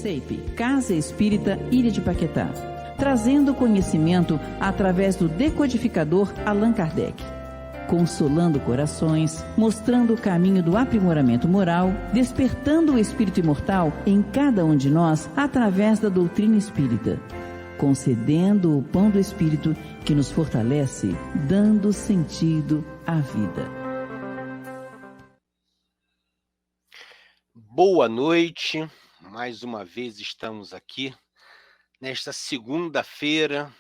CEIP, Casa Espírita Ilha de Paquetá, trazendo conhecimento através do decodificador Allan Kardec, consolando corações, mostrando o caminho do aprimoramento moral, despertando o espírito imortal em cada um de nós através da doutrina espírita, concedendo o pão do espírito que nos fortalece, dando sentido à vida. Boa noite, mais uma vez estamos aqui nesta segunda-feira,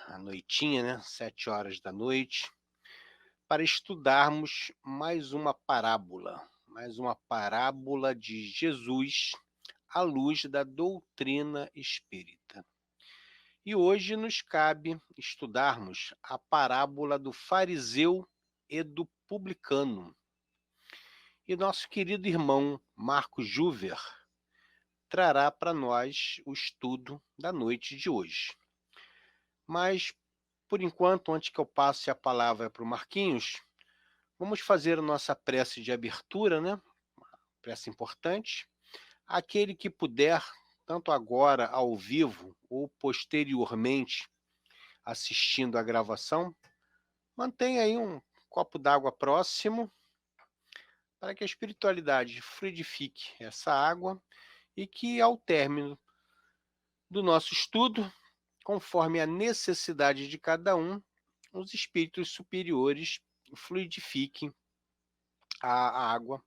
à noitinha, né? 7 horas da noite, para estudarmos mais uma parábola de Jesus à luz da doutrina espírita. E hoje nos cabe estudarmos a parábola do fariseu e do publicano. E nosso querido irmão Marcos Juver trará para nós o estudo da noite de hoje. Mas, por enquanto, antes que eu passe a palavra para o Marquinhos, vamos fazer a nossa prece de abertura, né? Uma prece importante. Aquele que puder, tanto agora ao vivo ou posteriormente assistindo a gravação, mantenha aí um copo d'água próximo, para que a espiritualidade fluidifique essa água e que, ao término do nosso estudo, conforme a necessidade de cada um, os espíritos superiores fluidifiquem a água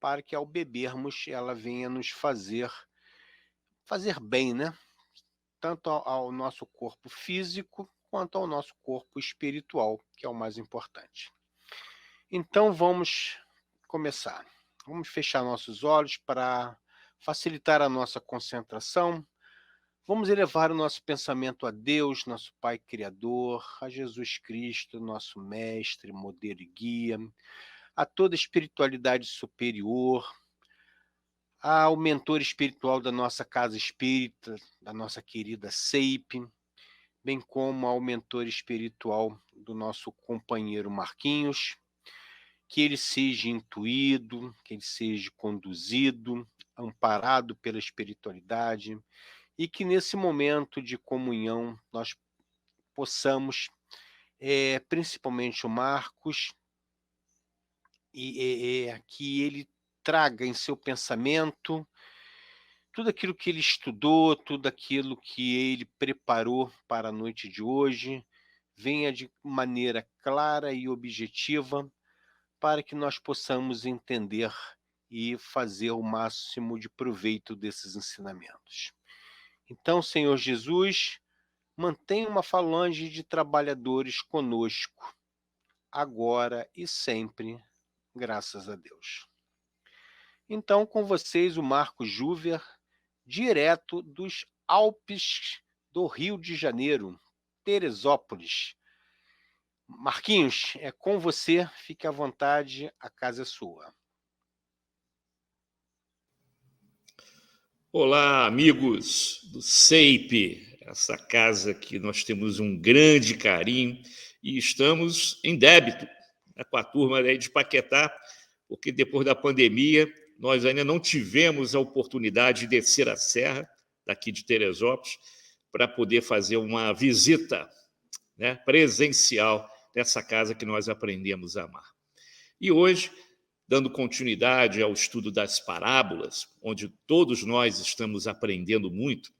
para que, ao bebermos, ela venha nos fazer bem, né? Tanto ao nosso corpo físico quanto ao nosso corpo espiritual, que é o mais importante. Então, vamos começar. Vamos fechar nossos olhos para facilitar a nossa concentração. Vamos elevar o nosso pensamento a Deus, nosso Pai Criador, a Jesus Cristo, nosso Mestre, modelo e guia, a toda a espiritualidade superior, ao mentor espiritual da nossa casa espírita, da nossa querida CEIP, bem como ao mentor espiritual do nosso companheiro Marquinhos, que ele seja intuído, que ele seja conduzido, amparado pela espiritualidade, e que nesse momento de comunhão nós possamos, principalmente o Marcos, que ele traga em seu pensamento tudo aquilo que ele estudou, tudo aquilo que ele preparou para a noite de hoje, venha de maneira clara e objetiva, para que nós possamos entender e fazer o máximo de proveito desses ensinamentos. Então, Senhor Jesus, mantenha uma falange de trabalhadores conosco, agora e sempre, graças a Deus. Então, com vocês, o Marcos Juver, direto dos Alpes do Rio de Janeiro, Teresópolis. Marquinhos, é com você, fique à vontade, a casa é sua. Olá, amigos do CEIP, essa casa que nós temos um grande carinho e estamos em débito, né, com a turma aí de Paquetá, porque depois da pandemia nós ainda não tivemos a oportunidade de descer a serra daqui de Teresópolis para poder fazer uma visita, né, presencial dessa casa que nós aprendemos a amar. E hoje, dando continuidade ao estudo das parábolas, onde todos nós estamos aprendendo muito,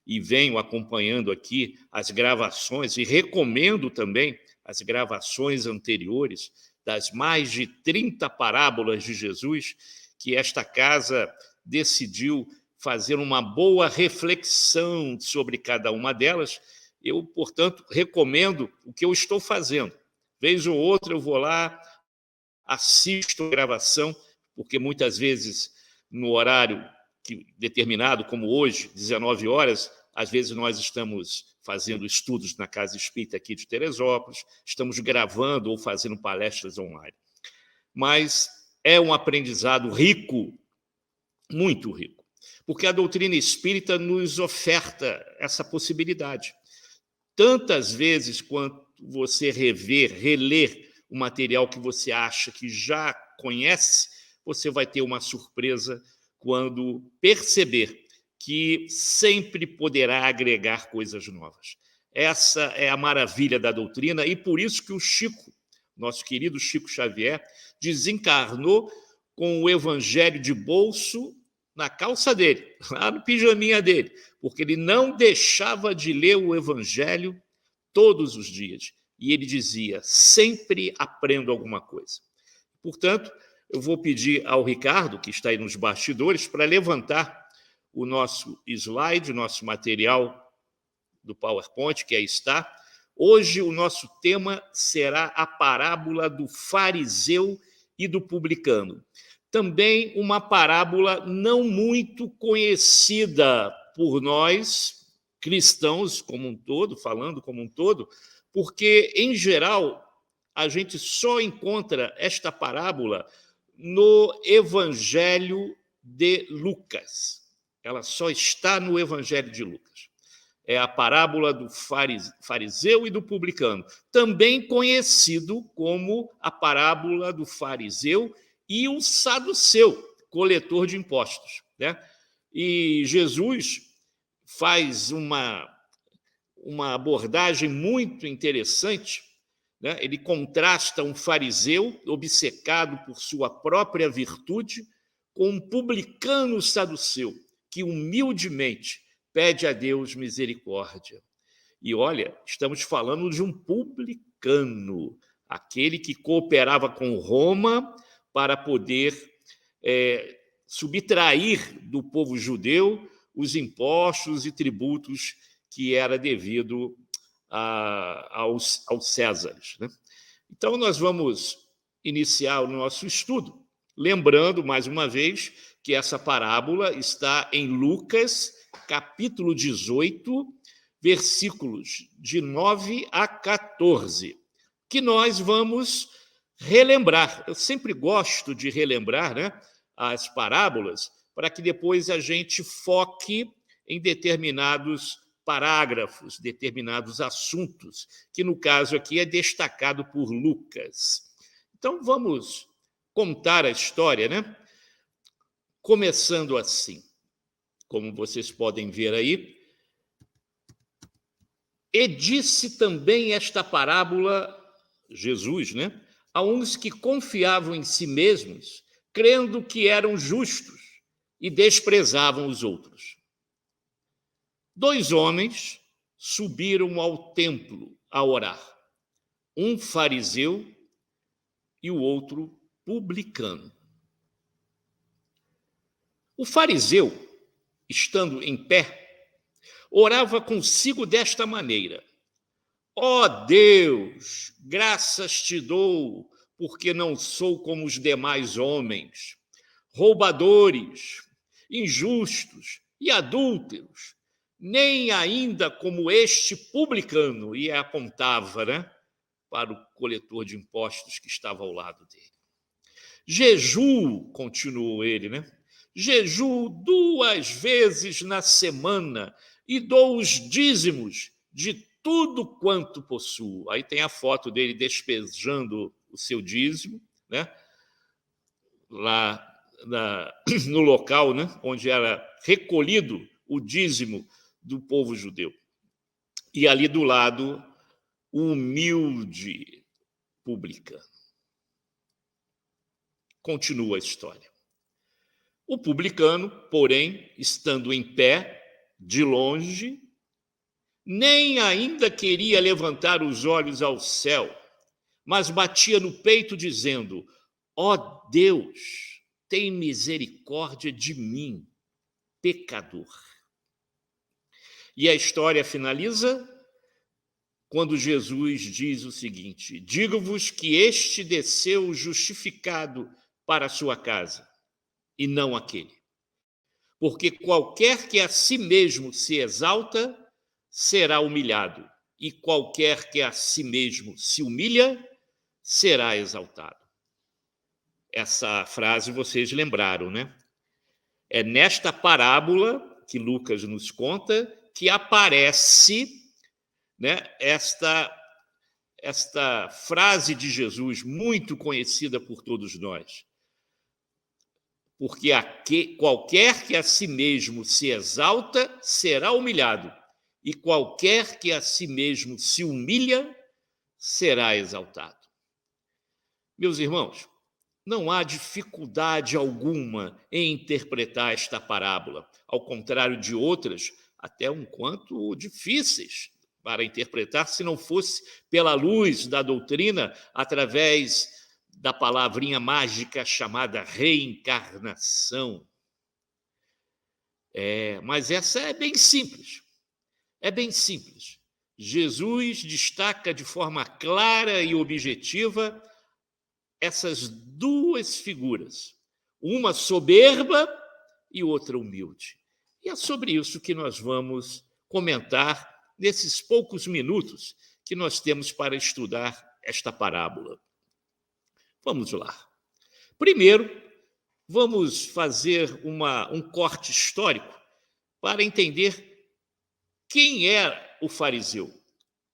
e venho acompanhando aqui as gravações, e recomendo também as gravações anteriores das mais de 30 parábolas de Jesus, que esta casa decidiu fazer uma boa reflexão sobre cada uma delas. Eu, portanto, recomendo o que eu estou fazendo. Vez ou outra eu vou lá, assisto a gravação, porque muitas vezes no horário determinado, como hoje, 19 horas, às vezes nós estamos fazendo estudos na Casa Espírita aqui de Teresópolis, estamos gravando ou fazendo palestras online. Mas é um aprendizado rico, muito rico, porque a doutrina espírita nos oferta essa possibilidade. Tantas vezes quanto você reler o material que você acha que já conhece, você vai ter uma surpresa quando perceber que sempre poderá agregar coisas novas. Essa é a maravilha da doutrina, e por isso que o Chico, nosso querido Chico Xavier, desencarnou com o evangelho de bolso na calça dele, lá no pijaminha dele, porque ele não deixava de ler o evangelho todos os dias. E ele dizia, sempre aprendo alguma coisa. Portanto, eu vou pedir ao Ricardo, que está aí nos bastidores, para levantar o nosso slide, o nosso material do PowerPoint, que aí está. Hoje o nosso tema será a parábola do fariseu e do publicano. Também uma parábola não muito conhecida por nós, cristãos como um todo, falando como um todo, porque, em geral, a gente só encontra esta parábola no Evangelho de Lucas. Ela só está no Evangelho de Lucas. É a parábola do fariseu e do publicano, também conhecido como a parábola do fariseu e o saduceu, coletor de impostos, né? E Jesus faz uma abordagem muito interessante, né? Ele contrasta um fariseu obcecado por sua própria virtude com um publicano saduceu que humildemente pede a Deus misericórdia. E olha, estamos falando de um publicano, aquele que cooperava com Roma para poder subtrair do povo judeu os impostos e tributos que era devido aos Césares, né? Então, nós vamos iniciar o nosso estudo, lembrando, mais uma vez, que essa parábola está em Lucas, capítulo 18, versículos de 9 a 14, que nós vamos relembrar. Eu sempre gosto de relembrar, né, as parábolas, para que depois a gente foque em determinados parágrafos, determinados assuntos, que no caso aqui é destacado por Lucas. Então vamos contar a história, né? Começando assim, como vocês podem ver aí. E disse também esta parábola, Jesus, né, a uns que confiavam em si mesmos, crendo que eram justos e desprezavam os outros. 2 homens subiram ao templo a orar, um fariseu e o outro publicano. O fariseu, estando em pé, orava consigo desta maneira: ó Deus, graças te dou, porque não sou como os demais homens, roubadores, injustos e adúlteros, nem ainda como este publicano. E apontava, né, para o coletor de impostos que estava ao lado dele. Jejuo, continuou ele, né? Jejuo 2 vezes na semana e dou os dízimos de tudo quanto possuo. Aí tem a foto dele despejando o seu dízimo, né? Lá no local, né, onde era recolhido o dízimo do povo judeu. E ali do lado, o humilde publicano. Continua a história. O publicano, porém, estando em pé, de longe, nem ainda queria levantar os olhos ao céu, mas batia no peito, dizendo: ó Deus, tem misericórdia de mim, pecador. E a história finaliza quando Jesus diz o seguinte: digo-vos que este desceu justificado para a sua casa, e não aquele. Porque qualquer que a si mesmo se exalta, será humilhado, e qualquer que a si mesmo se humilha, será exaltado. Essa frase vocês lembraram, né? É nesta parábola que Lucas nos conta que aparece, né, esta frase de Jesus, muito conhecida por todos nós. porque qualquer que a si mesmo se exalta será humilhado, e qualquer que a si mesmo se humilha será exaltado. Meus irmãos, não há dificuldade alguma em interpretar esta parábola, ao contrário de outras, até um quanto difíceis para interpretar, se não fosse pela luz da doutrina, através da palavrinha mágica chamada reencarnação. Mas essa é bem simples. É bem simples. Jesus destaca de forma clara e objetiva essas duas figuras, uma soberba e outra humilde. E é sobre isso que nós vamos comentar nesses poucos minutos que nós temos para estudar esta parábola. Vamos lá. Primeiro, vamos fazer um corte histórico para entender quem era o fariseu,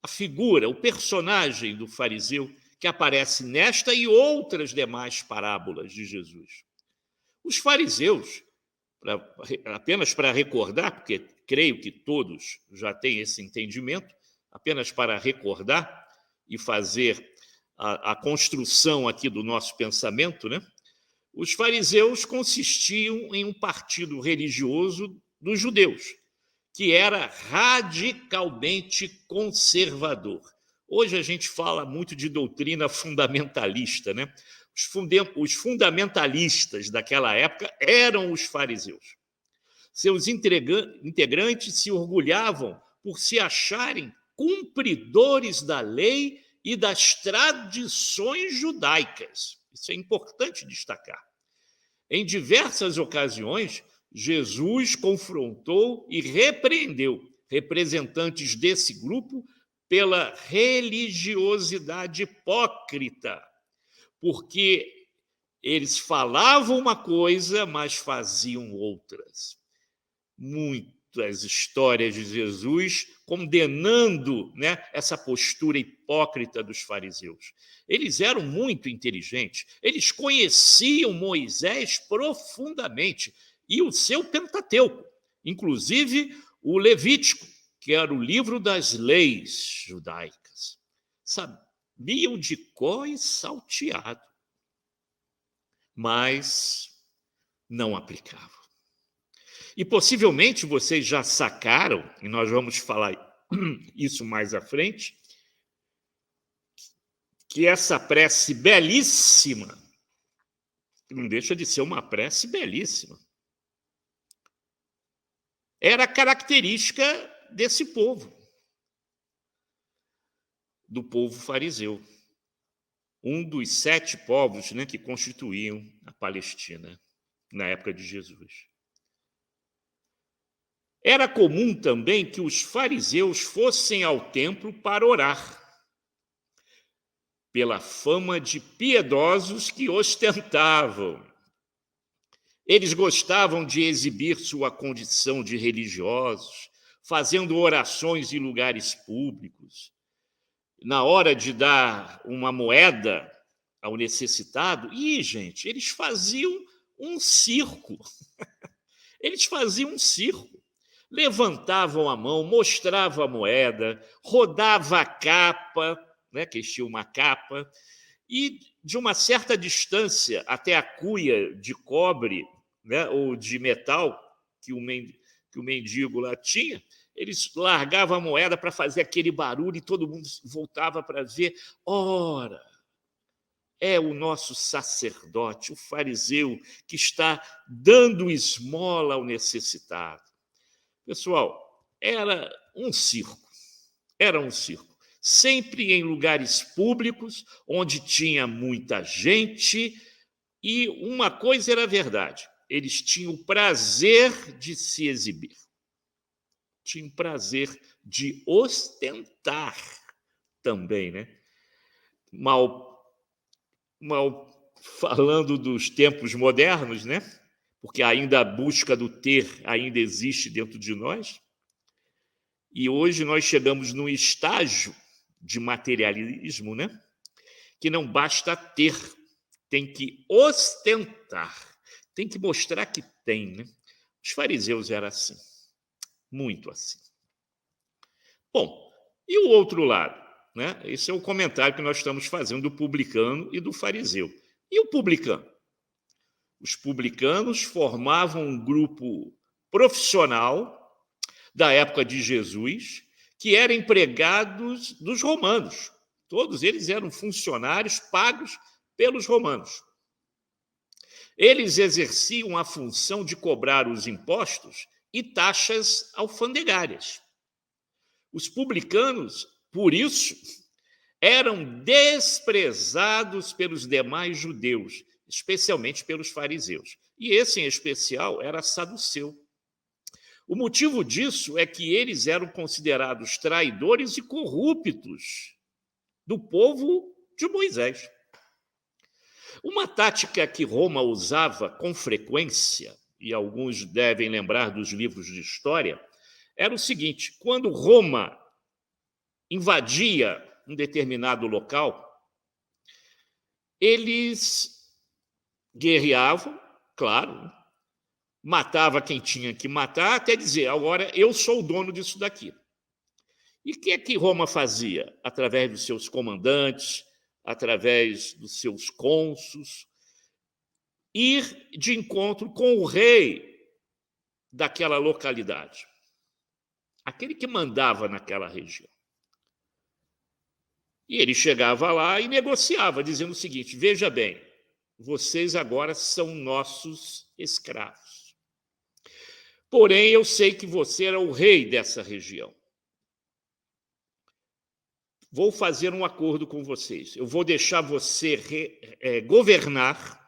a figura, o personagem do fariseu que aparece nesta e outras demais parábolas de Jesus. Os fariseus, apenas para recordar, porque creio que todos já têm esse entendimento, apenas para recordar e fazer a construção aqui do nosso pensamento, né? Os fariseus consistiam em um partido religioso dos judeus, que era radicalmente conservador. Hoje a gente fala muito de doutrina fundamentalista, né? Os fundamentalistas daquela época eram os fariseus. Seus integrantes se orgulhavam por se acharem cumpridores da lei e das tradições judaicas. Isso é importante destacar. Em diversas ocasiões, Jesus confrontou e repreendeu representantes desse grupo pela religiosidade hipócrita, porque eles falavam uma coisa, mas faziam outras. Muitas histórias de Jesus condenando, né, essa postura hipócrita dos fariseus. Eles eram muito inteligentes, eles conheciam Moisés profundamente e o seu Pentateuco, inclusive o Levítico, que era o livro das leis judaicas. Sabiam de cor e salteado, mas não aplicavam. E possivelmente vocês já sacaram, e nós vamos falar isso mais à frente, que essa prece belíssima não deixa de ser uma prece belíssima. Era característica desse povo, do povo fariseu, um dos 7 povos, né, que constituíam a Palestina na época de Jesus. Era comum também que os fariseus fossem ao templo para orar, pela fama de piedosos que ostentavam. Eles gostavam de exibir sua condição de religiosos, fazendo orações em lugares públicos. Na hora de dar uma moeda ao necessitado, gente, eles faziam um circo. Eles faziam um circo. Levantavam a mão, mostravam a moeda, rodava a capa, né, que eles tinham uma capa, e de uma certa distância até a cuia de cobre, né, ou de metal que o mendigo lá tinha, eles largavam a moeda para fazer aquele barulho e todo mundo voltava para ver. Ora, é o nosso sacerdote, o fariseu, que está dando esmola ao necessitado. Pessoal, era um circo, sempre em lugares públicos, onde tinha muita gente, e uma coisa era verdade, eles tinham prazer de se exibir, tinham prazer de ostentar também, né? Mal falando dos tempos modernos, né? Porque ainda a busca do ter ainda existe dentro de nós. E hoje nós chegamos num estágio de materialismo, né? Que não basta ter, tem que ostentar, tem que mostrar que tem, né? Os fariseus eram assim, muito assim. Bom, e o outro lado, né? Esse é o comentário que nós estamos fazendo do publicano e do fariseu. E o publicano? Os publicanos formavam um grupo profissional da época de Jesus, que eram empregados dos romanos. Todos eles eram funcionários pagos pelos romanos. Eles exerciam a função de cobrar os impostos e taxas alfandegárias. Os publicanos, por isso, eram desprezados pelos demais judeus, especialmente pelos fariseus. E esse, em especial, era saduceu. O motivo disso é que eles eram considerados traidores e corruptos do povo de Moisés. Uma tática que Roma usava com frequência, e alguns devem lembrar dos livros de história, era o seguinte: quando Roma invadia um determinado local, eles guerreavam, claro, matava quem tinha que matar, até dizer, agora eu sou o dono disso daqui. E o que é que Roma fazia? Através dos seus comandantes, através dos seus cônsuls, ir de encontro com o rei daquela localidade, aquele que mandava naquela região. E ele chegava lá e negociava, dizendo o seguinte: veja bem, vocês agora são nossos escravos. Porém, eu sei que você era o rei dessa região. Vou fazer um acordo com vocês. Eu vou deixar você governar,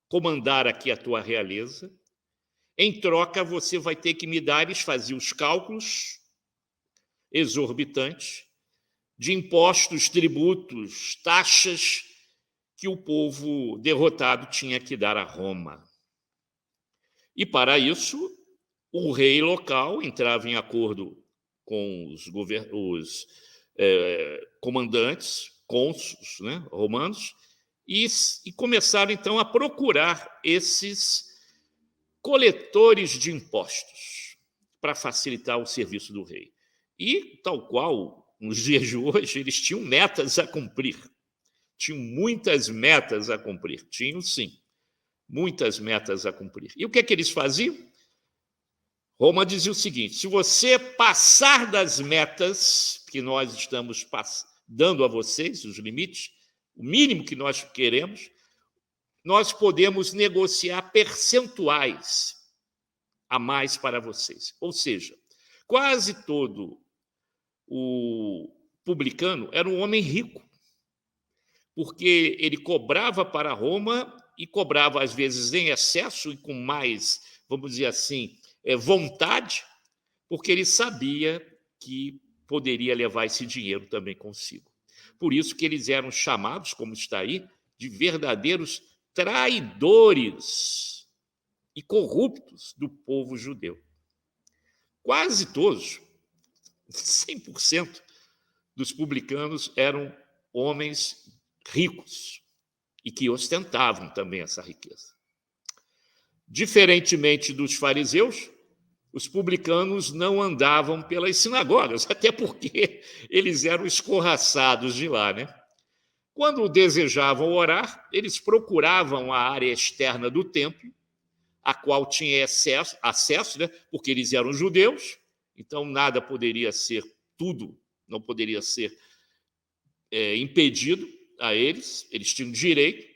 comandar aqui a tua realeza. Em troca, você vai ter que me dar, eles faziam os cálculos exorbitantes de impostos, tributos, taxas que o povo derrotado tinha que dar a Roma. E, para isso, o rei local entrava em acordo com os comandantes, cônsuls, né, romanos, e começaram, então, a procurar esses coletores de impostos para facilitar o serviço do rei. E, tal qual nos dias de hoje, eles tinham metas a cumprir. Tinham muitas metas a cumprir. Tinham, sim, muitas metas a cumprir. E o que é que eles faziam? Roma dizia o seguinte: se você passar das metas que nós estamos dando a vocês, os limites, o mínimo que nós queremos, nós podemos negociar percentuais a mais para vocês. Ou seja, quase todo o publicano era um homem rico, porque ele cobrava para Roma e cobrava, às vezes, em excesso e com mais, vamos dizer assim, vontade, porque ele sabia que poderia levar esse dinheiro também consigo. Por isso que eles eram chamados, como está aí, de verdadeiros traidores e corruptos do povo judeu. Quase todos, 100% dos publicanos eram homens ricos e que ostentavam também essa riqueza. Diferentemente dos fariseus, os publicanos não andavam pelas sinagogas, até porque eles eram escorraçados de lá, né? Quando desejavam orar, eles procuravam a área externa do templo, a qual tinha acesso, né? Porque eles eram judeus, então nada poderia ser, tudo não poderia ser impedido a eles, eles tinham direito.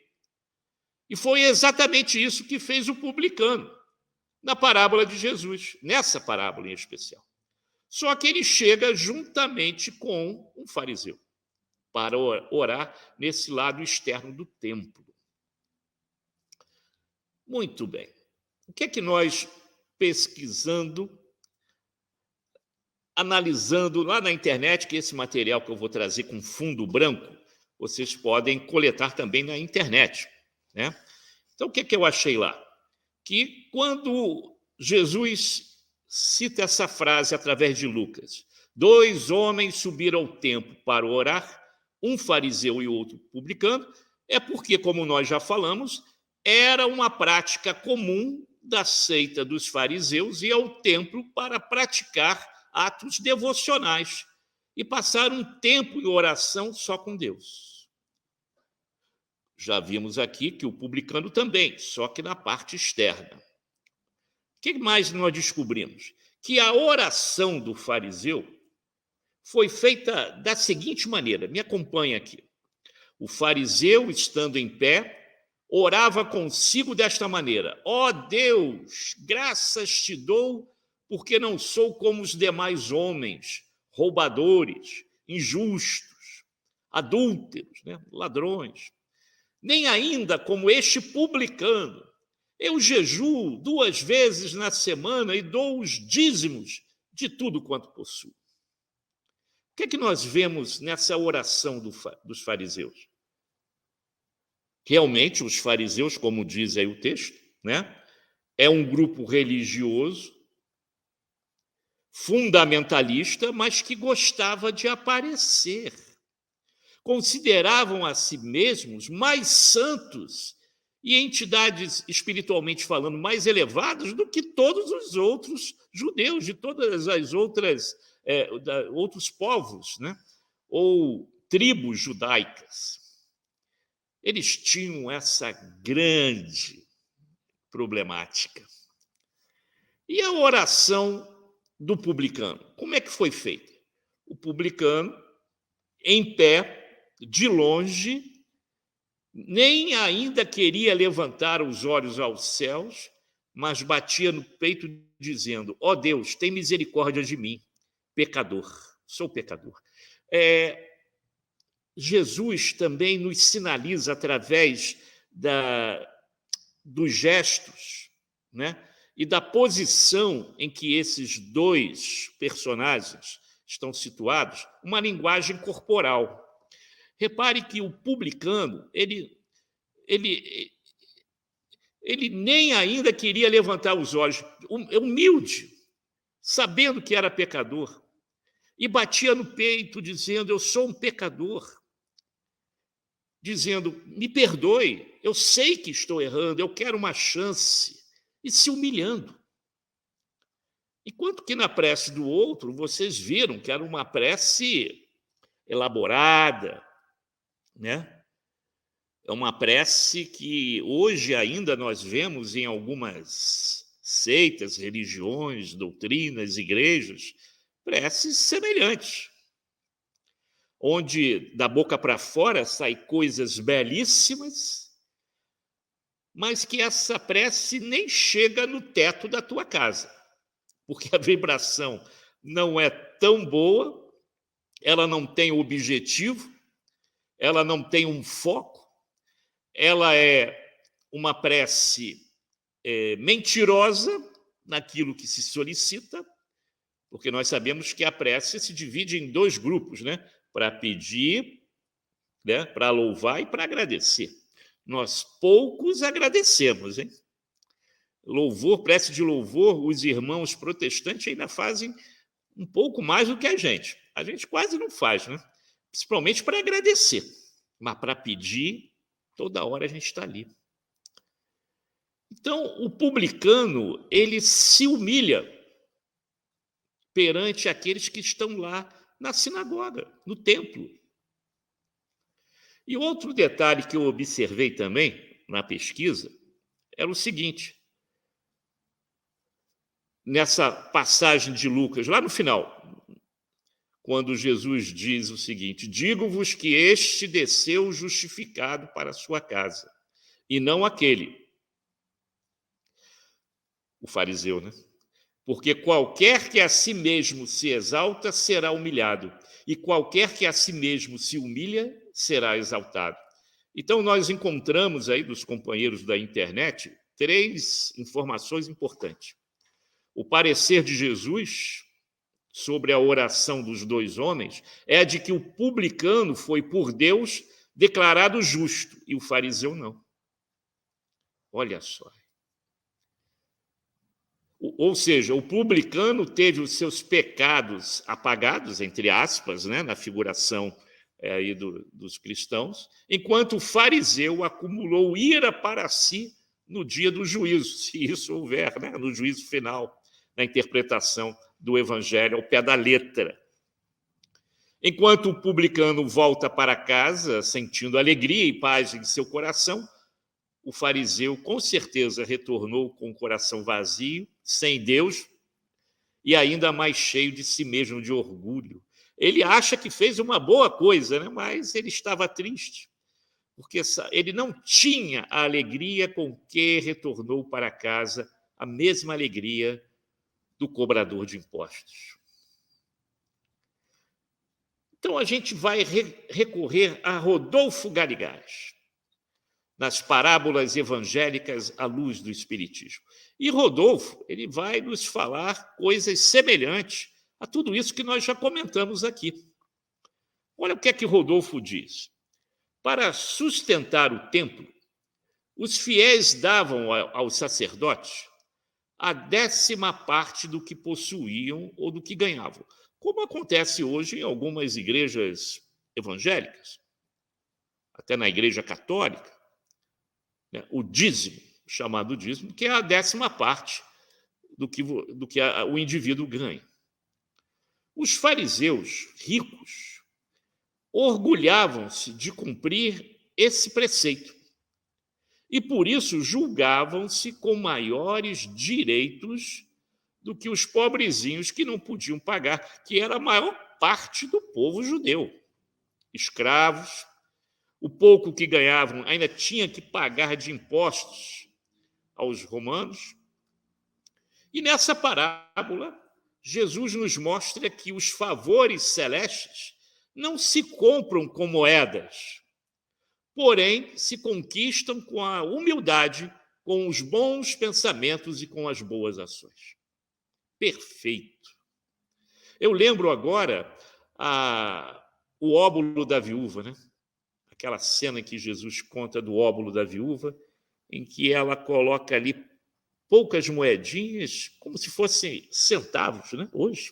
E foi exatamente isso que fez o publicano na parábola de Jesus, nessa parábola em especial. Só que ele chega juntamente com um fariseu para orar nesse lado externo do templo. Muito bem. O que é que nós, pesquisando, analisando lá na internet, que esse material que eu vou trazer com fundo branco, vocês podem coletar também na internet, né? Então, o que é que eu achei lá? Que quando Jesus cita essa frase através de Lucas, 2 homens subiram ao templo para orar, um fariseu e outro publicano, é porque, como nós já falamos, era uma prática comum da seita dos fariseus ir ao templo para praticar atos devocionais e passar um tempo em oração só com Deus. Já vimos aqui que o publicano também, só que na parte externa. O que mais nós descobrimos? Que a oração do fariseu foi feita da seguinte maneira, me acompanha aqui. O fariseu, estando em pé, orava consigo desta maneira: ó Deus, graças te dou, porque não sou como os demais homens, roubadores, injustos, adúlteros, né? Ladrões, nem ainda como este publicano. Eu jejuo 2 vezes na semana e dou os dízimos de tudo quanto possuo. O que é que nós vemos nessa oração dos fariseus? Realmente, os fariseus, como diz aí o texto, né, é um grupo religioso, fundamentalista, mas que gostava de aparecer. Consideravam a si mesmos mais santos e entidades, espiritualmente falando, mais elevadas do que todos os outros judeus, de todas as outras outros povos, né, ou tribos judaicas. Eles tinham essa grande problemática. E a oração do publicano? Como é que foi feita? O publicano, em pé, de longe, nem ainda queria levantar os olhos aos céus, mas batia no peito dizendo: ó Deus, tem misericórdia de mim, pecador, sou pecador. Jesus também nos sinaliza através dos gestos, né, e da posição em que esses 2 personagens estão situados, uma linguagem corporal. Repare que o publicano, ele nem ainda queria levantar os olhos, humilde, sabendo que era pecador, e batia no peito dizendo: eu sou um pecador. Dizendo: me perdoe, eu sei que estou errando, eu quero uma chance, e se humilhando. Enquanto que na prece do outro, vocês viram que era uma prece elaborada, né? É uma prece que hoje ainda nós vemos em algumas seitas, religiões, doutrinas, igrejas, preces semelhantes, onde da boca para fora saem coisas belíssimas, mas que essa prece nem chega no teto da tua casa, porque a vibração não é tão boa, ela não tem objetivo, ela não tem um foco, ela é uma prece mentirosa naquilo que se solicita, porque nós sabemos que a prece se divide em 2 grupos, né? Para pedir, né, para louvar e para agradecer. Nós poucos agradecemos, hein? Louvor, prece de louvor, os irmãos protestantes ainda fazem um pouco mais do que a gente. A gente quase não faz, né? Principalmente para agradecer. Mas para pedir, toda hora a gente está ali. Então, o publicano, ele se humilha perante aqueles que estão lá na sinagoga, no templo. E outro detalhe que eu observei também na pesquisa era o seguinte: nessa passagem de Lucas, lá no final, quando Jesus diz o seguinte: digo-vos que este desceu justificado para a sua casa, e não aquele, o fariseu, né? Porque qualquer que a si mesmo se exalta será humilhado, e qualquer que a si mesmo se humilha será exaltado. Então, nós encontramos aí dos companheiros da internet 3 informações importantes. O parecer de Jesus sobre a oração dos 2 homens é de que o publicano foi por Deus declarado justo e o fariseu não. Olha só. Ou seja, o publicano teve os seus pecados apagados, entre aspas, né, na figuração aí dos cristãos, enquanto o fariseu acumulou ira para si no dia do juízo, se isso houver, né? No juízo final, na interpretação do evangelho ao pé da letra. Enquanto o publicano volta para casa, sentindo alegria e paz em seu coração, o fariseu com certeza retornou com o coração vazio, sem Deus e ainda mais cheio de si mesmo, de orgulho. Ele acha que fez uma boa coisa, né? Mas ele estava triste, porque ele não tinha a alegria com que retornou para casa, a mesma alegria do cobrador de impostos. Então, a gente vai recorrer a Rodolfo Garrigás, nas parábolas evangélicas à luz do Espiritismo. E Rodolfo, ele vai nos falar coisas semelhantes a tudo isso que nós já comentamos aqui. Olha o que é que Rodolfo diz. Para sustentar o templo, os fiéis davam aos sacerdotes a 10ª parte do que possuíam ou do que ganhavam, como acontece hoje em algumas igrejas evangélicas, até na Igreja Católica, né? O dízimo, chamado dízimo, que é a 10ª parte do que o indivíduo ganha. Os fariseus ricos orgulhavam-se de cumprir esse preceito e, por isso, julgavam-se com maiores direitos do que os pobrezinhos que não podiam pagar, que era a maior parte do povo judeu. Escravos, o pouco que ganhavam ainda tinha que pagar de impostos aos romanos. E nessa parábola, Jesus nos mostra que os favores celestes não se compram com moedas, porém se conquistam com a humildade, com os bons pensamentos e com as boas ações. Perfeito. Eu lembro agora o óbolo da viúva, né? Aquela cena que Jesus conta do óbolo da viúva, em que ela coloca ali poucas moedinhas, como se fossem centavos, né? Hoje,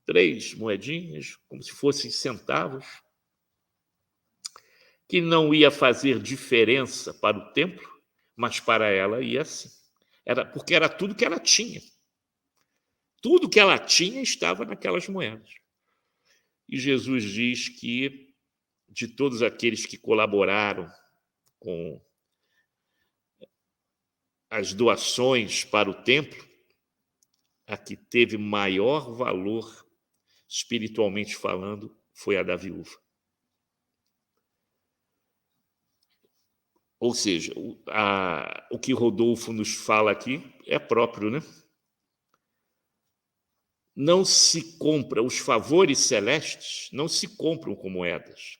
3 moedinhas, como se fossem centavos, que não ia fazer diferença para o templo, mas para ela ia assim. Porque era tudo que ela tinha. Tudo que ela tinha estava naquelas moedas. E Jesus diz que, de todos aqueles que colaboraram com as doações para o templo, a que teve maior valor, espiritualmente falando, foi a da viúva. Ou seja, o que Rodolfo nos fala aqui é próprio, né? Não se compra, os favores celestes não se compram com moedas.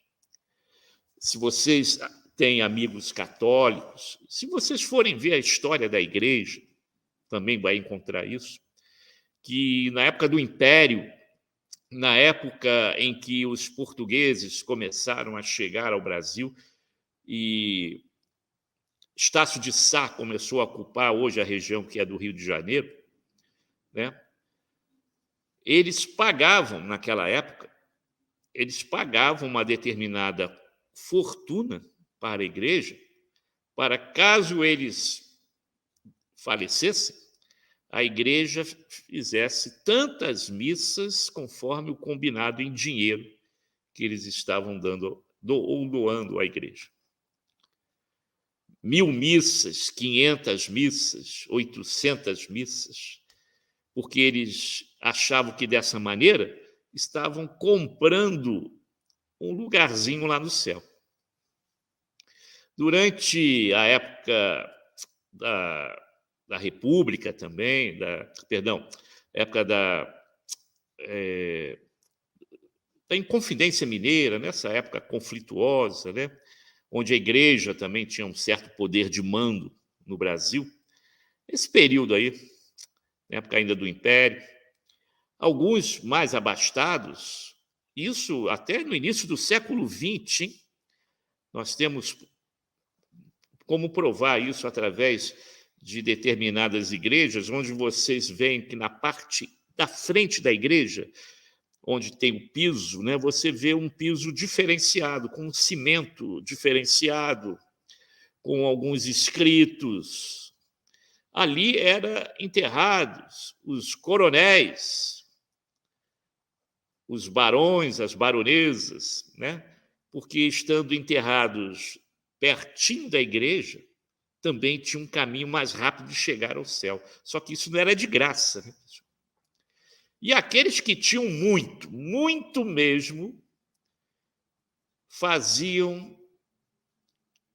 Se vocês têm amigos católicos, se vocês forem ver a história da igreja, também vai encontrar isso, que na época do Império, na época em que os portugueses começaram a chegar ao Brasil e Estácio de Sá começou a ocupar hoje a região que é do Rio de Janeiro, né? Eles pagavam, naquela época, uma determinada fortuna para a igreja, para caso eles falecessem, a igreja fizesse tantas missas conforme o combinado em dinheiro que eles estavam dando ou doando à igreja. 1000 missas, 500 missas, 800 missas, porque eles achavam que dessa maneira estavam comprando um lugarzinho lá no céu. Durante a época da República também, época da Inconfidência Mineira, nessa época conflituosa, né, onde a igreja também tinha um certo poder de mando no Brasil, esse período aí, na época ainda do Império, alguns mais abastados, isso até no início do século XX, hein? Nós temos como provar isso através de determinadas igrejas, onde vocês veem que na parte da frente da igreja, onde tem o piso, né, você vê um piso diferenciado, com um cimento diferenciado, com alguns escritos. Ali eram enterrados os coronéis, os barões, as baronesas, né? Porque, estando enterrados pertinho da igreja, também tinha um caminho mais rápido de chegar ao céu. Só que isso não era de graça, né? E aqueles que tinham muito, muito mesmo, faziam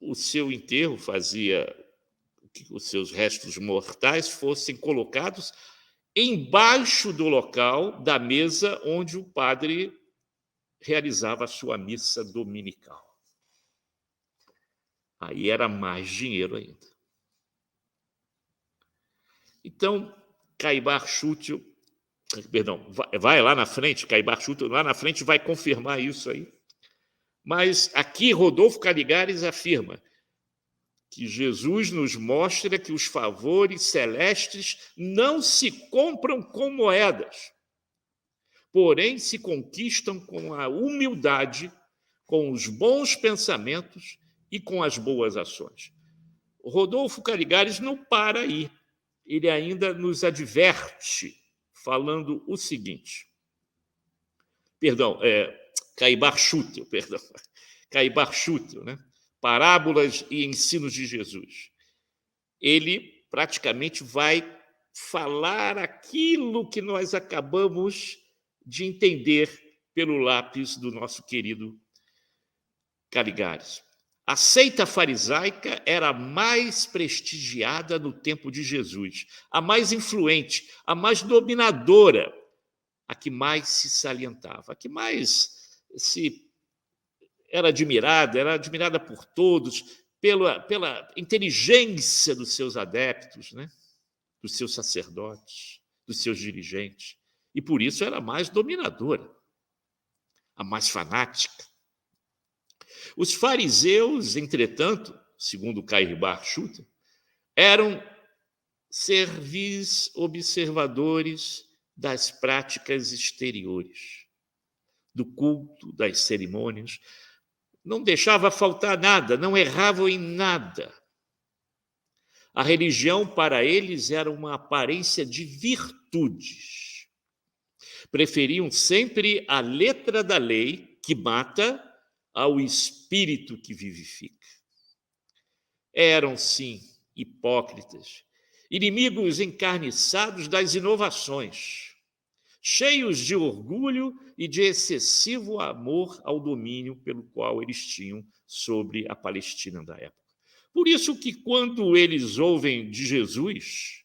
o seu enterro, fazia que os seus restos mortais fossem colocados embaixo do local da mesa onde o padre realizava a sua missa dominical. Aí era mais dinheiro ainda. Então, Caibar Schutel, perdão, vai lá na frente, Caibar Schutel, lá na frente vai confirmar isso aí. Mas aqui Rodolfo Caligares afirma que Jesus nos mostra que os favores celestes não se compram com moedas, porém se conquistam com a humildade, com os bons pensamentos e com as boas ações. Rodolfo Caligares não para aí. Ele ainda nos adverte, falando o seguinte. Caibar Schutel, né? Parábolas e ensinos de Jesus. Ele praticamente vai falar aquilo que nós acabamos de entender pelo lápis do nosso querido Caligares. A seita farisaica era a mais prestigiada no tempo de Jesus, a mais influente, a mais dominadora, a que mais se salientava, a que mais era admirada por todos, pela inteligência dos seus adeptos, né? Dos seus sacerdotes, dos seus dirigentes. E por isso era a mais dominadora, a mais fanática. Os fariseus, entretanto, segundo Caibar Schutel, eram servis observadores das práticas exteriores, do culto, das cerimônias. Não deixava faltar nada, não erravam em nada. A religião para eles era uma aparência de virtudes. Preferiam sempre a letra da lei, que mata, ao espírito que vivifica. Eram, sim, hipócritas, inimigos encarniçados das inovações, cheios de orgulho e de excessivo amor ao domínio pelo qual eles tinham sobre a Palestina da época. Por isso que, quando eles ouvem de Jesus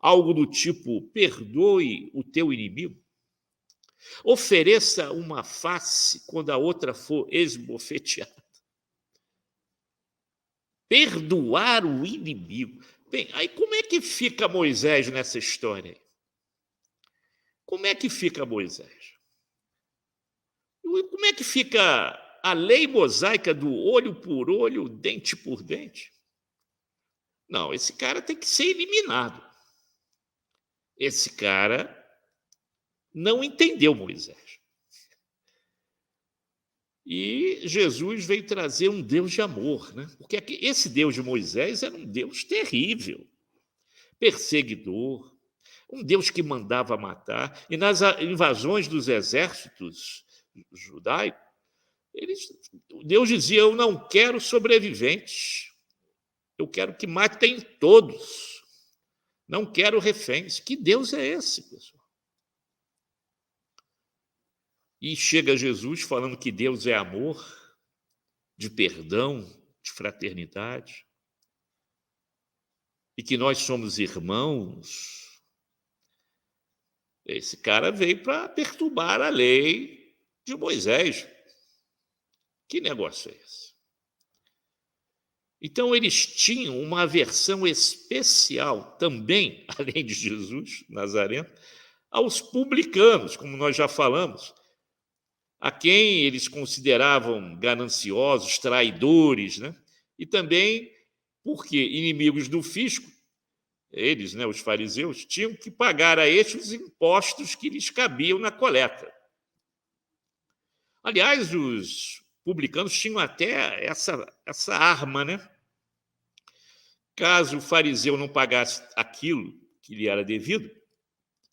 algo do tipo perdoe o teu inimigo, ofereça uma face quando a outra for esbofeteada. Perdoar o inimigo. Bem, aí como é que fica Moisés nessa história? Como é que fica Moisés? Como é que fica a lei mosaica do olho por olho, dente por dente? Não, esse cara tem que ser eliminado. Esse cara não entendeu Moisés. E Jesus veio trazer um Deus de amor, né? Porque esse Deus de Moisés era um Deus terrível, perseguidor, um Deus que mandava matar. E nas invasões dos exércitos judaicos, Deus dizia: eu não quero sobreviventes, eu quero que matem todos, não quero reféns. Que Deus é esse, pessoal? E chega Jesus falando que Deus é amor, de perdão, de fraternidade, e que nós somos irmãos. Esse cara veio para perturbar a lei de Moisés. Que negócio é esse? Então, eles tinham uma aversão especial também, além de Jesus Nazareno, aos publicanos, como nós já falamos, a quem eles consideravam gananciosos, traidores, né? E também porque inimigos do fisco, eles, né, os fariseus, tinham que pagar a estes os impostos que lhes cabiam na coleta. Aliás, os publicanos tinham até essa arma, né? Caso o fariseu não pagasse aquilo que lhe era devido,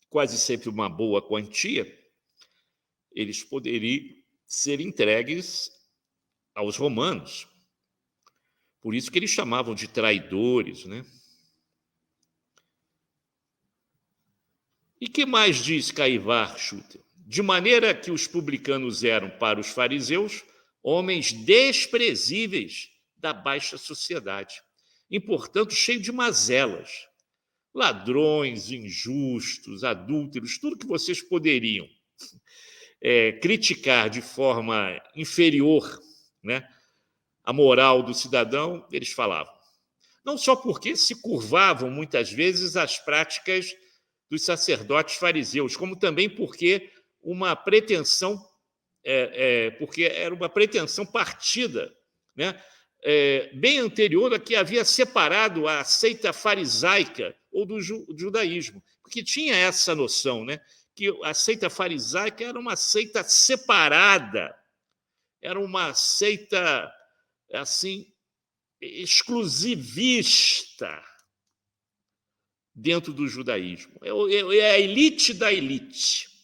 quase sempre uma boa quantia, eles poderiam ser entregues aos romanos. Por isso que eles chamavam de traidores, né? E que mais diz Caivar Schutter? De maneira que os publicanos eram, para os fariseus, homens desprezíveis da baixa sociedade, e, portanto, cheios de mazelas, ladrões, injustos, adúlteros, tudo que vocês poderiam criticar de forma inferior, né, a moral do cidadão, eles falavam. Não só porque se curvavam, muitas vezes, às práticas dos sacerdotes fariseus, como também porque porque era uma pretensão partida, né, bem anterior a que havia separado a seita farisaica ou do judaísmo, porque tinha essa noção, né, que a seita farisaica era uma seita separada, era uma seita assim exclusivista dentro do judaísmo. É a elite da elite.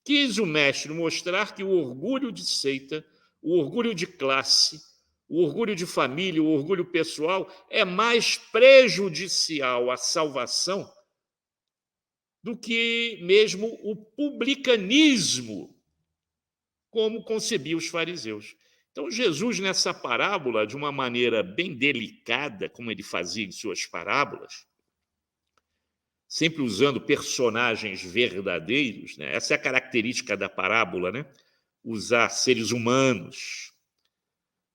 Quis o mestre mostrar que o orgulho de seita, o orgulho de classe, o orgulho de família, o orgulho pessoal é mais prejudicial à salvação do que mesmo o publicanismo, como concebia os fariseus. Então, Jesus, nessa parábola, de uma maneira bem delicada, como ele fazia em suas parábolas, sempre usando personagens verdadeiros, né? Essa é a característica da parábola, né? Usar seres humanos,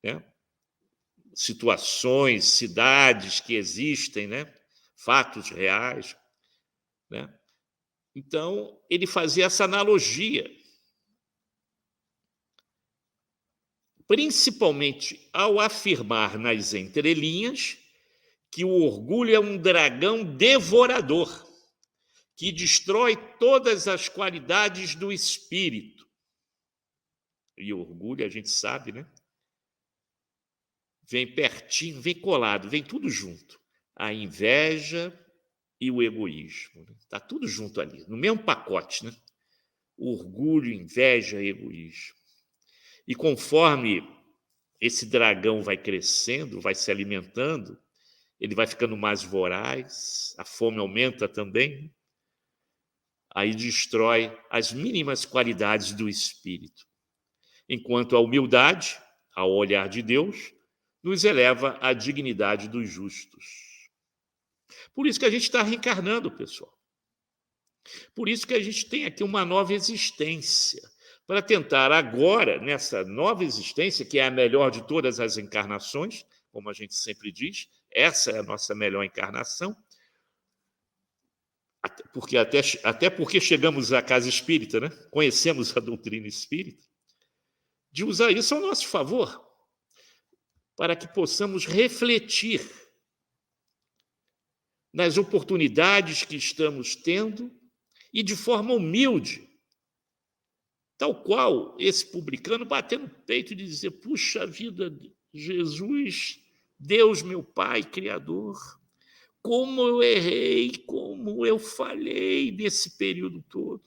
né? Situações, cidades que existem, né? Fatos reais, né? Então, ele fazia essa analogia, principalmente ao afirmar nas entrelinhas que o orgulho é um dragão devorador, que destrói todas as qualidades do espírito. E o orgulho, a gente sabe, né? Vem pertinho, vem colado, vem tudo junto. A inveja e o egoísmo. Está tudo junto ali, no mesmo pacote, né? Orgulho, inveja, egoísmo. E conforme esse dragão vai crescendo, vai se alimentando, ele vai ficando mais voraz, a fome aumenta também, aí destrói as mínimas qualidades do espírito. Enquanto a humildade, ao olhar de Deus, nos eleva à dignidade dos justos. Por isso que a gente está reencarnando, pessoal. Por isso que a gente tem aqui uma nova existência, para tentar agora, nessa nova existência, que é a melhor de todas as encarnações, como a gente sempre diz, essa é a nossa melhor encarnação, até porque chegamos à casa espírita, né? Conhecemos a doutrina espírita, de usar isso ao nosso favor, para que possamos refletir nas oportunidades que estamos tendo e de forma humilde, tal qual esse publicano bater no peito e dizer: puxa vida, Jesus, Deus meu Pai, Criador, como eu errei, como eu falhei nesse período todo.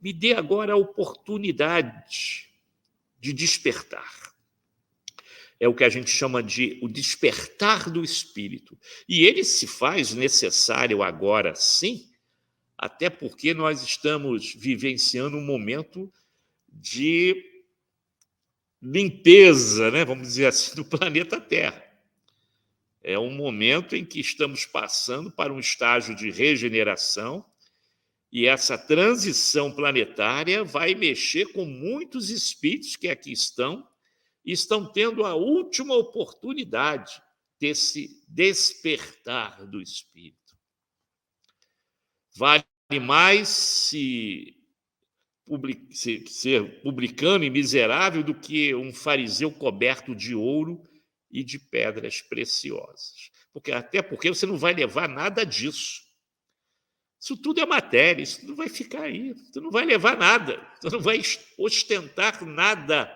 Me dê agora a oportunidade de despertar. É o que a gente chama de o despertar do espírito. E ele se faz necessário agora, sim, até porque nós estamos vivenciando um momento de limpeza, né? Vamos dizer assim, do planeta Terra. É um momento em que estamos passando para um estágio de regeneração e essa transição planetária vai mexer com muitos espíritos que aqui estão e estão tendo a última oportunidade desse despertar do espírito. Vale mais ser publicano e miserável do que um fariseu coberto de ouro e de pedras preciosas. Até porque você não vai levar nada disso. Isso tudo é matéria, isso não vai ficar aí. Você não vai levar nada, você não vai ostentar nada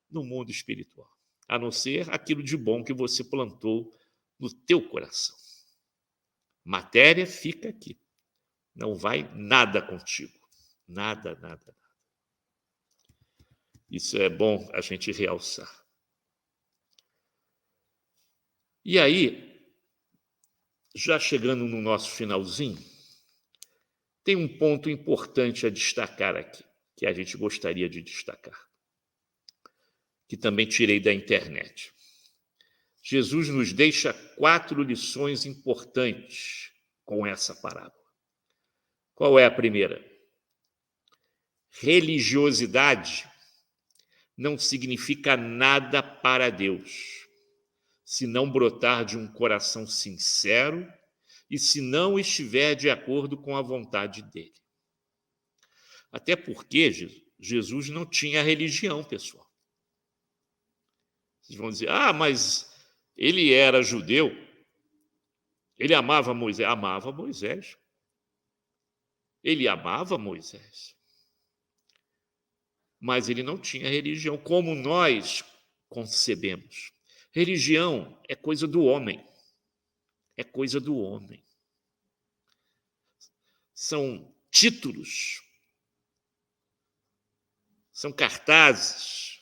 no mundo espiritual, a não ser aquilo de bom que você plantou no teu coração. Matéria fica aqui. Não vai nada contigo. Nada, nada, nada. Isso é bom a gente realçar. E aí, já chegando no nosso finalzinho, tem um ponto importante a destacar aqui, que a gente gostaria de destacar, que também tirei da internet. Jesus nos deixa 4 lições importantes com essa parábola. Qual é a primeira? Religiosidade não significa nada para Deus, se não brotar de um coração sincero e se não estiver de acordo com a vontade dele. Até porque Jesus não tinha religião, pessoal. Vocês vão dizer, mas ele era judeu, ele amava Moisés. Amava Moisés. Ele amava Moisés. Mas ele não tinha religião, como nós concebemos. Religião é coisa do homem. É coisa do homem. São títulos, são cartazes,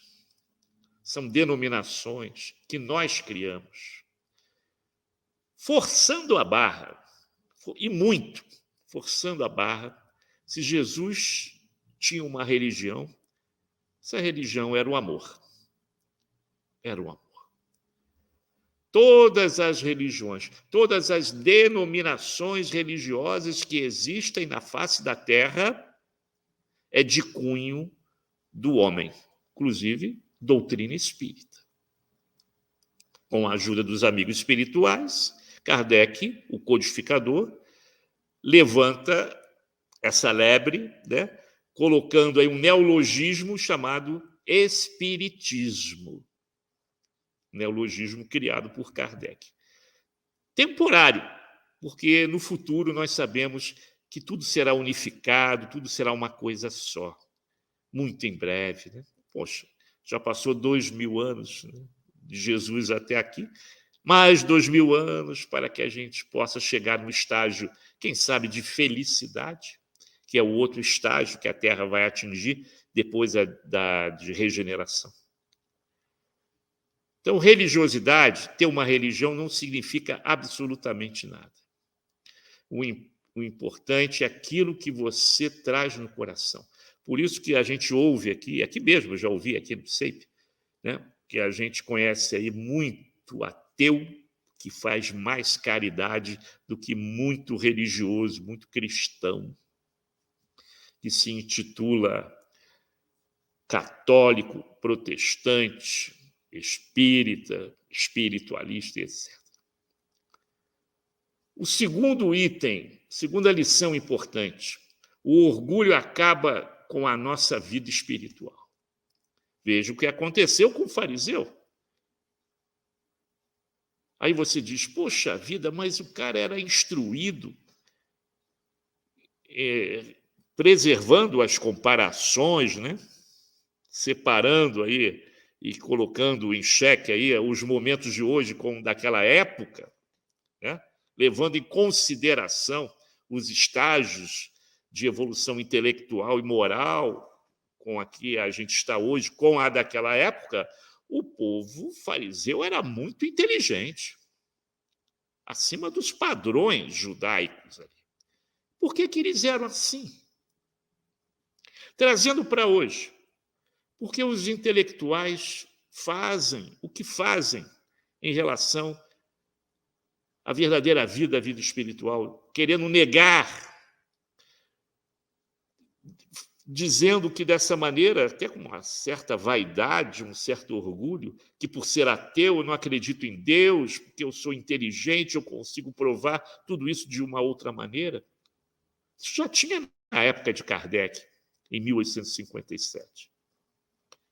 são denominações que nós criamos, forçando a barra, e muito, forçando a barra. Se Jesus tinha uma religião, essa religião era o amor. Era o amor. Todas as religiões, todas as denominações religiosas que existem na face da terra é de cunho do homem, inclusive doutrina espírita. Com a ajuda dos amigos espirituais, Kardec, o codificador, levanta essa lebre, né, colocando aí um neologismo chamado espiritismo. Neologismo criado por Kardec. Temporário, porque no futuro nós sabemos que tudo será unificado, tudo será uma coisa só. Muito em breve, né? Poxa, já passou 2000 anos, né, de Jesus até aqui, mais 2000 anos para que a gente possa chegar no estágio, quem sabe, de felicidade, que é o outro estágio que a Terra vai atingir depois de regeneração. Então, religiosidade, ter uma religião, não significa absolutamente nada. O importante é aquilo que você traz no coração. Por isso que a gente ouve aqui mesmo, eu já ouvi aqui no SEIP, né, que a gente conhece aí muito ateu que faz mais caridade do que muito religioso, muito cristão, que se intitula católico, protestante, espírita, espiritualista, etc. O segundo item, segunda lição importante, o orgulho acaba com a nossa vida espiritual. Veja o que aconteceu com o fariseu. Aí você diz, poxa vida, mas o cara era instruído, preservando as comparações, né? Separando aí e colocando em xeque aí os momentos de hoje com daquela época, né? Levando em consideração os estágios de evolução intelectual e moral com a que a gente está hoje, com a daquela época, o povo fariseu era muito inteligente, acima dos padrões judaicos. Por que eles eram assim? Trazendo para hoje, porque os intelectuais fazem o que fazem em relação à verdadeira vida, a vida espiritual, querendo negar, dizendo que dessa maneira, até com uma certa vaidade, um certo orgulho, que por ser ateu eu não acredito em Deus, porque eu sou inteligente, eu consigo provar tudo isso de uma outra maneira. Isso já tinha na época de Kardec, em 1857.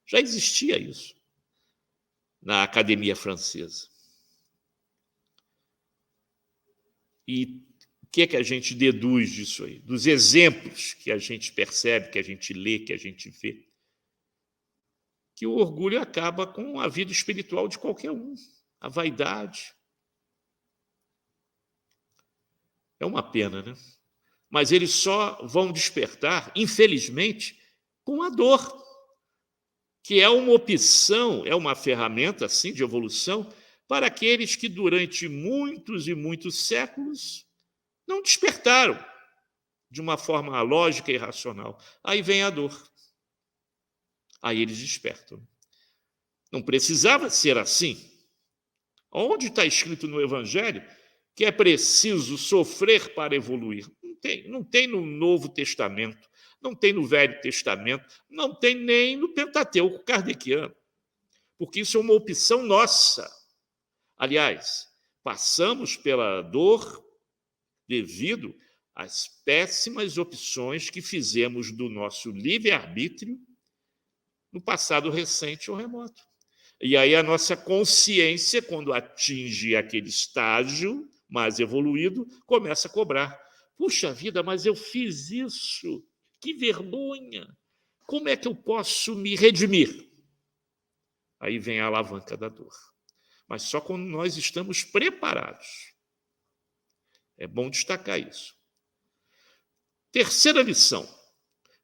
Já existia isso na Academia Francesa. E o que é que a gente deduz disso aí? Dos exemplos que a gente percebe, que a gente lê, que a gente vê, que o orgulho acaba com a vida espiritual de qualquer um, a vaidade. É uma pena, né? Mas eles só vão despertar, infelizmente, com a dor, que é uma opção, é uma ferramenta, assim, de evolução, para aqueles que, durante muitos e muitos séculos, não despertaram de uma forma lógica e racional. Aí vem a dor. Aí eles despertam. Não precisava ser assim. Onde está escrito no Evangelho que é preciso sofrer para evoluir? Não tem no Novo Testamento, não tem no Velho Testamento, não tem nem no Pentateuco kardeciano, porque isso é uma opção nossa. Aliás, passamos pela dor devido às péssimas opções que fizemos do nosso livre-arbítrio no passado recente ou remoto. E aí a nossa consciência, quando atinge aquele estágio mais evoluído, começa a cobrar. Puxa vida, mas eu fiz isso, que vergonha! Como é que eu posso me redimir? Aí vem a alavanca da dor. Mas só quando nós estamos preparados. É bom destacar isso. Terceira lição: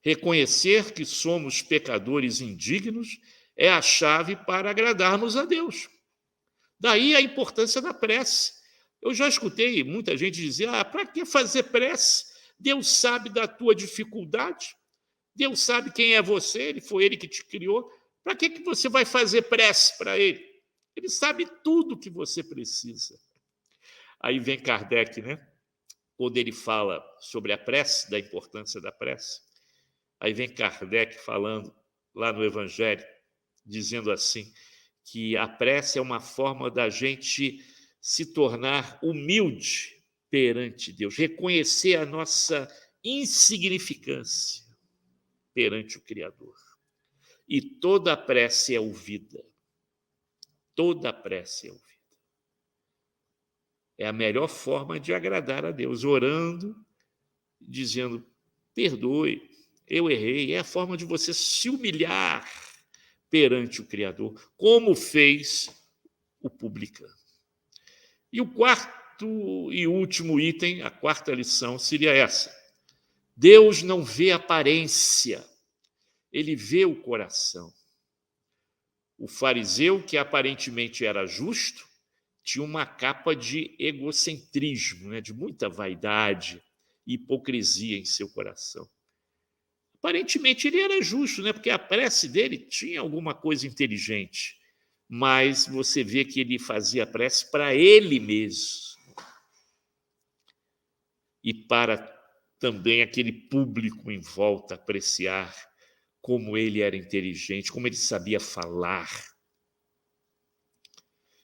reconhecer que somos pecadores indignos é a chave para agradarmos a Deus. Daí a importância da prece. Eu já escutei muita gente dizer: para que fazer prece? Deus sabe da tua dificuldade, Deus sabe quem é você, foi Ele que te criou. Para que você vai fazer prece para Ele? Ele sabe tudo que você precisa. Aí vem Kardec, né? Quando ele fala sobre a prece, da importância da prece. Aí vem Kardec falando lá no Evangelho, dizendo assim, que a prece é uma forma da gente se tornar humilde perante Deus, reconhecer a nossa insignificância perante o Criador. E toda prece é ouvida. Toda prece é ouvida. É a melhor forma de agradar a Deus, orando, dizendo: perdoe, eu errei. É a forma de você se humilhar perante o Criador, como fez o publicano. E o quarto e último item, a quarta lição, seria essa: Deus não vê aparência, Ele vê o coração. O fariseu, que aparentemente era justo, tinha uma capa de egocentrismo, né, de muita vaidade e hipocrisia em seu coração. Aparentemente ele era justo, né, porque a prece dele tinha alguma coisa inteligente, mas você vê que ele fazia prece para ele mesmo e para também aquele público em volta apreciar como ele era inteligente, como ele sabia falar.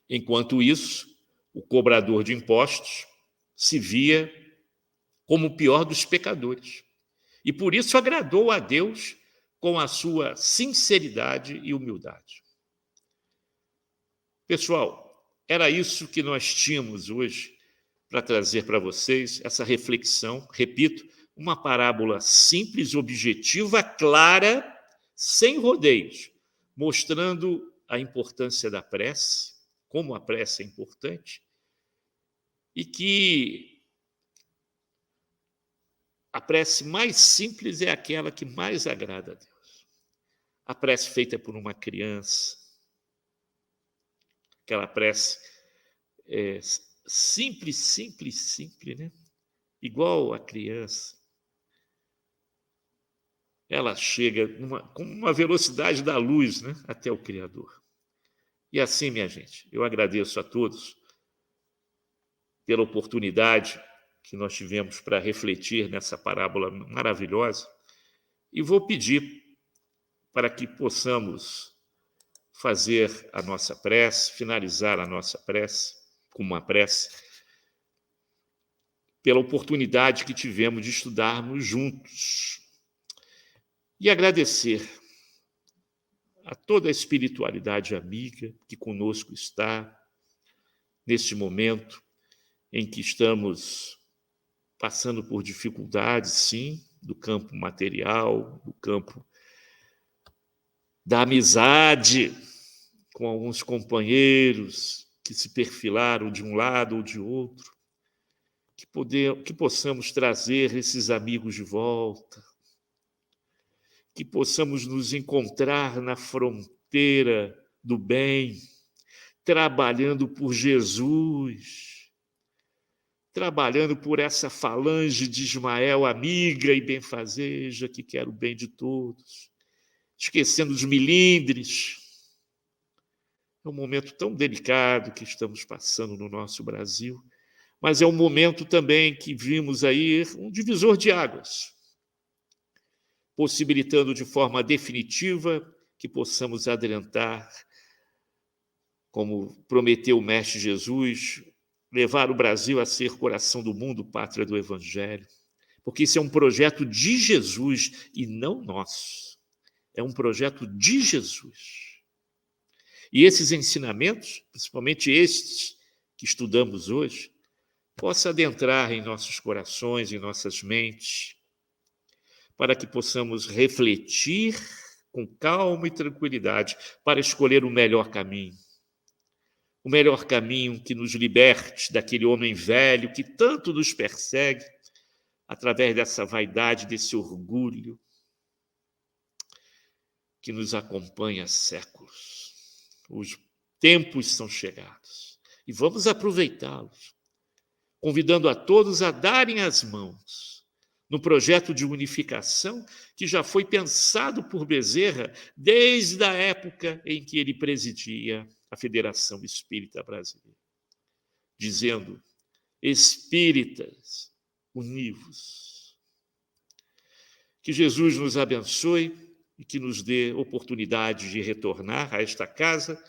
Enquanto isso, o cobrador de impostos se via como o pior dos pecadores. E por isso agradou a Deus com a sua sinceridade e humildade. Pessoal, era isso que nós tínhamos hoje para trazer para vocês, essa reflexão. Repito, uma parábola simples, objetiva, clara, sem rodeios, mostrando a importância da prece, como a prece é importante, e que a prece mais simples é aquela que mais agrada a Deus. A prece feita por uma criança, aquela prece simples, né? Igual a criança. Ela chega com uma velocidade da luz, né, até o Criador. E assim, minha gente, eu agradeço a todos pela oportunidade que nós tivemos para refletir nessa parábola maravilhosa, e vou pedir para que possamos fazer a nossa prece, finalizar a nossa prece com uma prece, pela oportunidade que tivemos de estudarmos juntos, e agradecer a toda a espiritualidade amiga que conosco está neste momento em que estamos passando por dificuldades, sim, do campo material, do campo da amizade com alguns companheiros que se perfilaram de um lado ou de outro. que possamos trazer esses amigos de volta, que possamos nos encontrar na fronteira do bem, trabalhando por Jesus, trabalhando por essa falange de Ismael, amiga e benfazeja, que quer o bem de todos, esquecendo os milindres. É um momento tão delicado que estamos passando no nosso Brasil, mas é um momento também que vimos aí um divisor de águas, possibilitando de forma definitiva que possamos adentrar, como prometeu o Mestre Jesus, levar o Brasil a ser coração do mundo, pátria do Evangelho, porque isso é um projeto de Jesus e não nosso. É um projeto de Jesus. E esses ensinamentos, principalmente estes que estudamos hoje, possam adentrar em nossos corações, em nossas mentes, para que possamos refletir com calma e tranquilidade para escolher o melhor caminho que nos liberte daquele homem velho que tanto nos persegue através dessa vaidade, desse orgulho que nos acompanha há séculos. Os tempos são chegados e vamos aproveitá-los, convidando a todos a darem as mãos no projeto de unificação que já foi pensado por Bezerra desde a época em que ele presidia a Federação Espírita Brasileira, dizendo: espíritas, univos. Que Jesus nos abençoe e que nos dê oportunidade de retornar a esta casa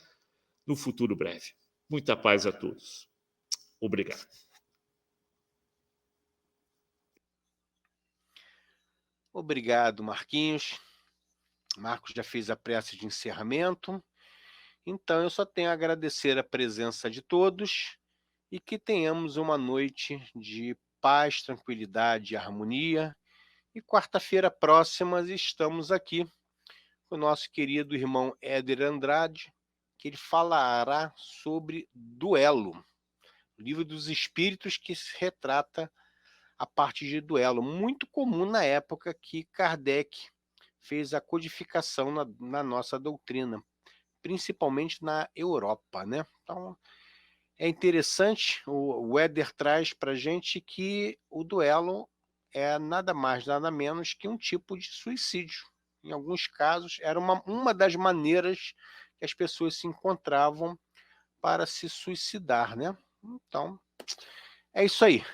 no futuro breve. Muita paz a todos. Obrigado. Obrigado, Marquinhos. Marcos já fez a prece de encerramento. Então, eu só tenho a agradecer a presença de todos e que tenhamos uma noite de paz, tranquilidade e harmonia. E quarta-feira próxima estamos aqui com o nosso querido irmão Éder Andrade, que ele falará sobre duelo, o livro dos espíritos que se retrata a parte de duelo, muito comum na época que Kardec fez a codificação na nossa doutrina, principalmente na Europa, né? Então, é interessante, o Éder traz para a gente que o duelo é nada mais, nada menos que um tipo de suicídio. Em alguns casos, era uma das maneiras que as pessoas se encontravam para se suicidar, né? Então, é isso aí.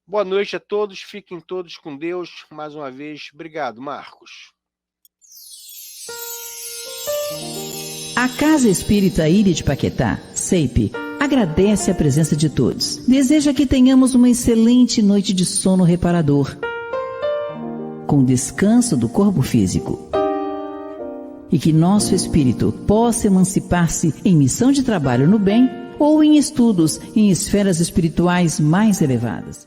Boa noite a todos, fiquem todos com Deus. Mais uma vez, obrigado, Marcos. A Casa Espírita Ilha de Paquetá, CEIP, agradece a presença de todos. Deseja que tenhamos uma excelente noite de sono reparador, com descanso do corpo físico. E que nosso espírito possa emancipar-se em missão de trabalho no bem ou em estudos em esferas espirituais mais elevadas.